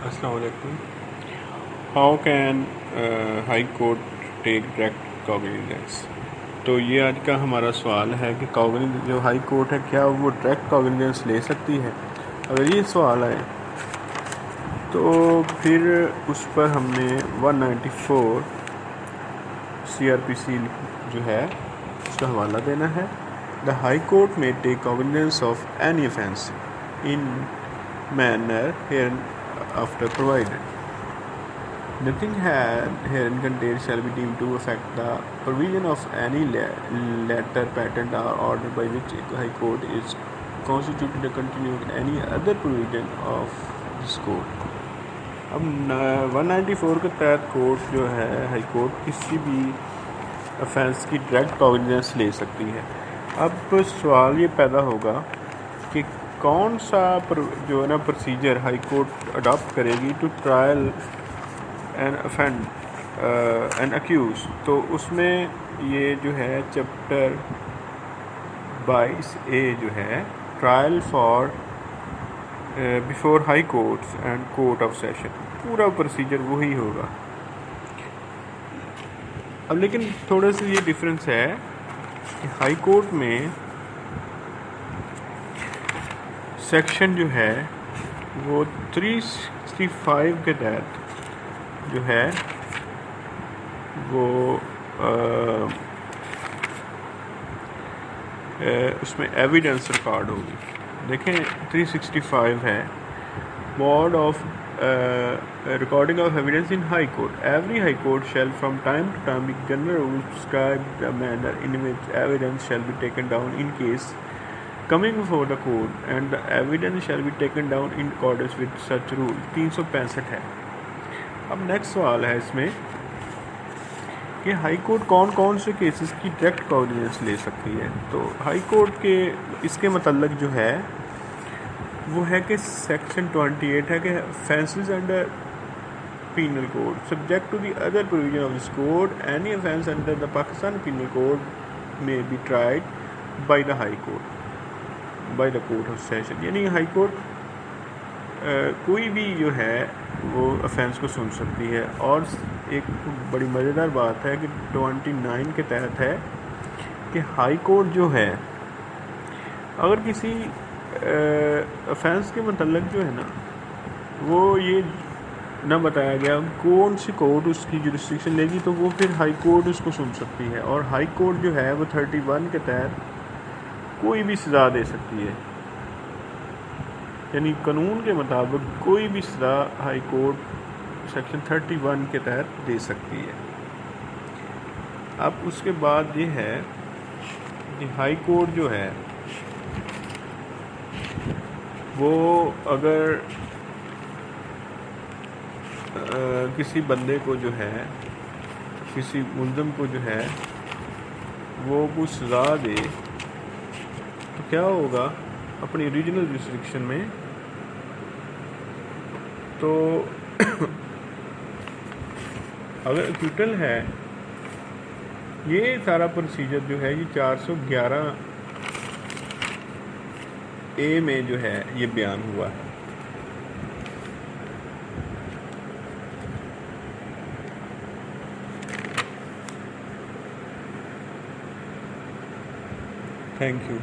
السلام علیکم. How can high court take direct cognizance? تو یہ آج کا ہمارا سوال ہے کہ جو ہائی کورٹ ہے کیا وہ ڈائریکٹ کوگنیزنس لے سکتی ہے؟ اگر یہ سوال ہے تو پھر اس پر ہم نے 194 CRPC جو ہے اس کا حوالہ دینا ہے. دا ہائی کورٹ میں take cognizance of any offense in manner hereinafter provided. Nothing herein contained shall be deemed to affect the provision of any letter, patent, or order by which a high court is constituted to continue any other provision of this code. اب 194 کے تحت court جو ہے high court کسی بھی offence کی direct کوگنیزنس لے سکتی ہے. اب سوال یہ پیدا ہوگا کہ کون سا جو ہے نا پروسیجر ہائی کورٹ اڈاپٹ کرے گی ٹو ٹرائل این اکیوز. تو اس میں یہ جو ہے چیپٹر 22A جو ہے trial for before high courts and court of session, پورا پروسیجر وہی ہوگا. اب لیکن تھوڑا سا یہ ڈفرینس ہے کہ ہائی کورٹ میں سیکشن جو ہے وہ 365 کے تحت جو ہے وہ اس میں ایویڈنس ریکارڈ ہوگی. دیکھیں 365 ہے mode of recording of evidence in high court. Every high court shall from time to time make general rules prescribe the manner in which evidence shall be taken down in case coming before the court, and the evidence shall be taken down in accordance with such rule. 365 ہے. اب next سوال ہے اس میں کہ high court کون کون سے cases کی ڈائریکٹ کوگنیزنس لے سکتی ہے. تو ہائی کورٹ کے اس کے متعلق جو ہے وہ ہے کہ سیکشن 28 ہے کہ offences under penal code subject to the other provision of this code, any offence under the Pakistan penal code may be tried by the high court, by the court of session. یعنی high court کوئی بھی جو ہے وہ offense کو سن سکتی ہے. اور ایک بڑی مزیدار بات ہے کہ 29 کے تحت ہے کہ ہائی کورٹ جو ہے اگر کسی افینس کے متعلق جو ہے نا وہ یہ نہ بتایا گیا کون سی کورٹ اس کی جورسڈکشن لے گی تو وہ پھر ہائی کورٹ اس کو سن سکتی ہے. اور ہائی کورٹ جو ہے وہ 31 کے تحت کوئی بھی سزا دے سکتی ہے. یعنی قانون کے مطابق کوئی بھی سزا ہائی کورٹ سیکشن 31 کے تحت دے سکتی ہے. اب اس کے بعد یہ ہے کہ ہائی کورٹ جو ہے وہ اگر کسی بندے کو جو ہے کسی ملزم کو جو ہے وہ کچھ سزا دے تو کیا ہوگا اپنی اوریجنل جورسڈکشن میں. تو اگر ایکوٹل ہے یہ سارا پروسیجر جو ہے یہ 411A میں جو ہے یہ بیان ہوا ہے. Thank you.